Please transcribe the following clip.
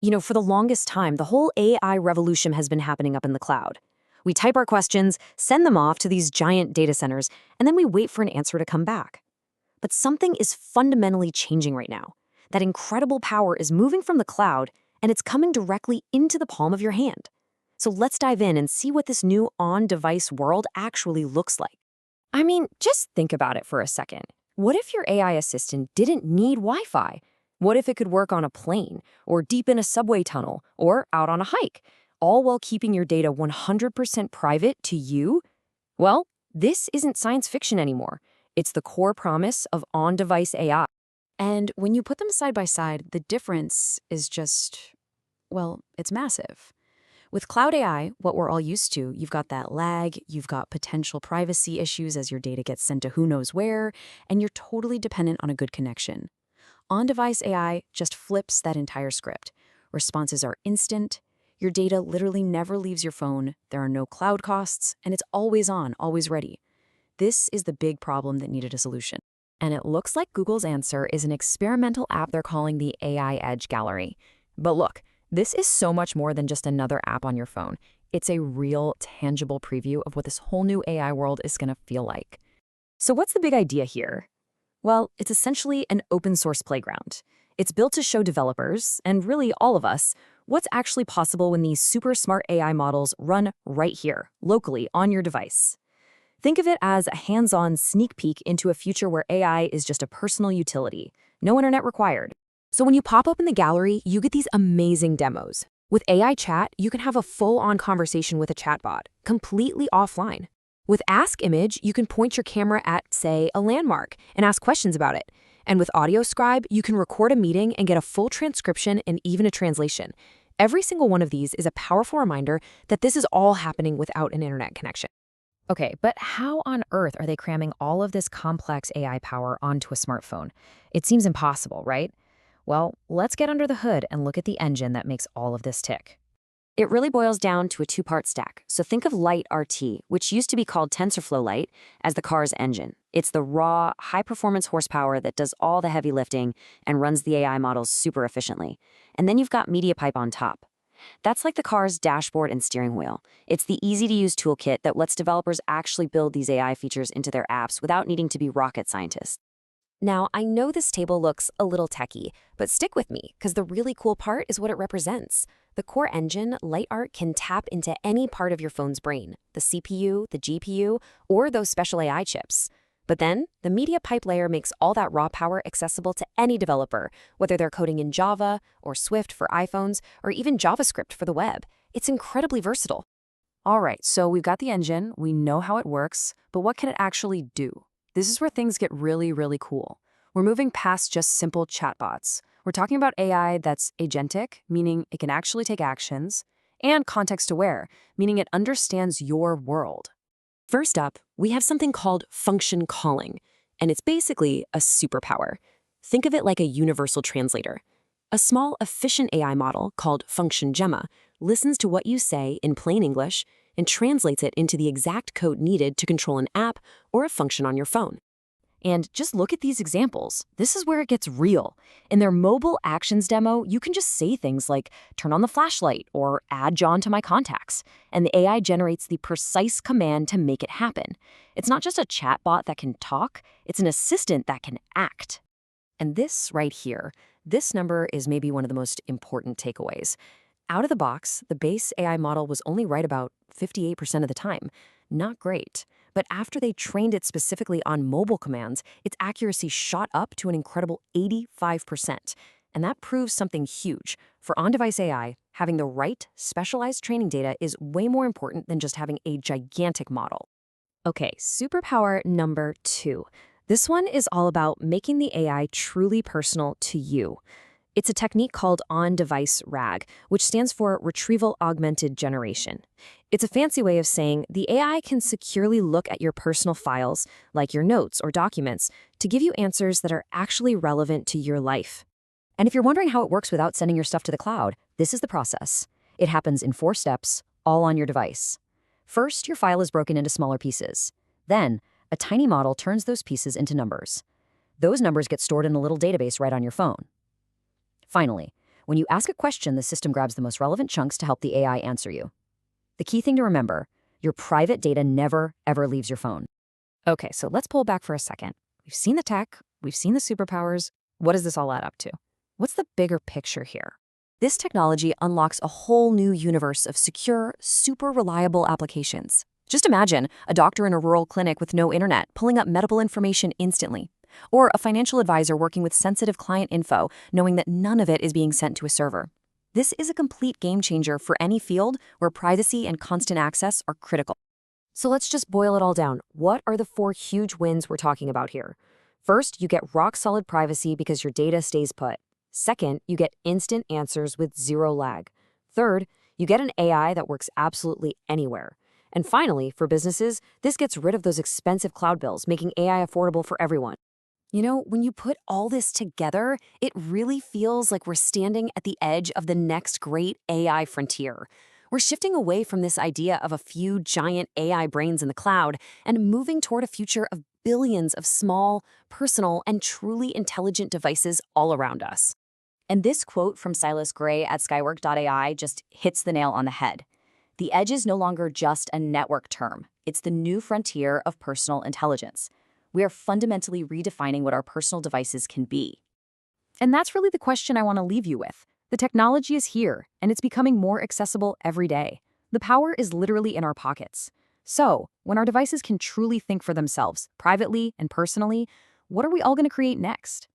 For the longest time, the whole AI revolution has been happening up in the cloud. We type our questions, send them off to these giant data centers, and then we wait for an answer to come back. But something is fundamentally changing right now. That incredible power is moving from the cloud, and it's coming directly into the palm of your hand. So let's dive in and see what this new on-device world actually looks like. I mean, just think about it for a second. What if your AI assistant didn't need Wi-Fi? What if it could work on a plane, or deep in a subway tunnel, or out on a hike, all while keeping your data 100% private to you? Well, this isn't science fiction anymore. It's the core promise of on-device AI. And when you put them side by side, the difference is just, well, it's massive. With cloud AI, what we're all used to, you've got that lag, you've got potential privacy issues as your data gets sent to who knows where, and you're totally dependent on a good connection. On-device AI just flips that entire script. Responses are instant, your data literally never leaves your phone, there are no cloud costs, and it's always on, always ready. This is the big problem that needed a solution. And it looks like Google's answer is an experimental app they're calling the AI Edge Gallery. But look, this is so much more than just another app on your phone. It's a real, tangible preview of what this whole new AI world is going to feel like. So what's the big idea here? Well, it's essentially an open source playground. It's built to show developers, and really all of us, what's actually possible when these super smart AI models run right here, locally, on your device. Think of it as a hands-on sneak peek into a future where AI is just a personal utility, no internet required. So when you pop open the gallery, you get these amazing demos. With AI Chat, you can have a full-on conversation with a chatbot, completely offline. With Ask Image, you can point your camera at, say, a landmark and ask questions about it. And with Audio Scribe, you can record a meeting and get a full transcription and even a translation. Every single one of these is a powerful reminder that this is all happening without an internet connection. Okay, but how on earth are they cramming all of this complex AI power onto a smartphone? It seems impossible, right? Well, let's get under the hood and look at the engine that makes all of this tick. It really boils down to a two-part stack. So think of LiteRT, which used to be called TensorFlow Lite, as the car's engine. It's the raw, high-performance horsepower that does all the heavy lifting and runs the AI models super efficiently. And then you've got MediaPipe on top. That's like the car's dashboard and steering wheel. It's the easy-to-use toolkit that lets developers actually build these AI features into their apps without needing to be rocket scientists. Now, I know this table looks a little techy, but stick with me, because the really cool part is what it represents. The core engine, LiteRT, can tap into any part of your phone's brain, the CPU, the GPU, or those special AI chips. But then, the MediaPipe layer makes all that raw power accessible to any developer, whether they're coding in Java, or Swift for iPhones, or even JavaScript for the web. It's incredibly versatile. All right, so we've got the engine, we know how it works, but what can it actually do? This is where things get really, really cool. We're moving past just simple chatbots. We're talking about AI that's agentic, meaning it can actually take actions, and context-aware, meaning it understands your world. First up, we have something called function calling, and it's basically a superpower. Think of it like a universal translator. A small, efficient AI model called function Gemma listens to what you say in plain English and translates it into the exact code needed to control an app or a function on your phone. And just look at these examples. This is where it gets real. In their mobile actions demo, you can just say things like, turn on the flashlight or add John to my contacts, and the AI generates the precise command to make it happen. It's not just a chatbot that can talk, it's an assistant that can act. And this right here, this number is maybe one of the most important takeaways. Out of the box, the base AI model was only right about 58% of the time. Not great. But after they trained it specifically on mobile commands, its accuracy shot up to an incredible 85%. And that proves something huge. For on-device AI, having the right, specialized training data is way more important than just having a gigantic model. Okay, superpower number 2. This one is all about making the AI truly personal to you. It's a technique called on-device RAG, which stands for Retrieval Augmented Generation. It's a fancy way of saying the AI can securely look at your personal files, like your notes or documents, to give you answers that are actually relevant to your life. And if you're wondering how it works without sending your stuff to the cloud, this is the process. It happens in 4 steps, all on your device. First, your file is broken into smaller pieces. Then, a tiny model turns those pieces into numbers. Those numbers get stored in a little database right on your phone. Finally, When you ask a question, the system grabs the most relevant chunks to help the AI answer you. The key thing to remember, your private data never, ever leaves your phone. Okay, so let's pull back for a second. We've seen the tech, we've seen the superpowers. What does this all add up to? What's the bigger picture here? This technology unlocks a whole new universe of secure, super reliable applications. Just imagine a doctor in a rural clinic with no internet pulling up medical information instantly, or a financial advisor working with sensitive client info, knowing that none of it is being sent to a server. This is a complete game changer for any field where privacy and constant access are critical. So let's just boil it all down. What are the 4 huge wins we're talking about here? First, you get rock-solid privacy because your data stays put. Second, you get instant answers with zero lag. Third, you get an AI that works absolutely anywhere. And finally, for businesses, this gets rid of those expensive cloud bills, making AI affordable for everyone. You know, when you put all this together, it really feels like we're standing at the edge of the next great AI frontier. We're shifting away from this idea of a few giant AI brains in the cloud and moving toward a future of billions of small, personal, and truly intelligent devices all around us. And this quote from Silas Gray at Skywork.ai just hits the nail on the head. The edge is no longer just a network term. It's the new frontier of personal intelligence. We are fundamentally redefining what our personal devices can be. And that's really the question I want to leave you with. The technology is here, and it's becoming more accessible every day. The power is literally in our pockets. So, when our devices can truly think for themselves, privately and personally, what are we all going to create next?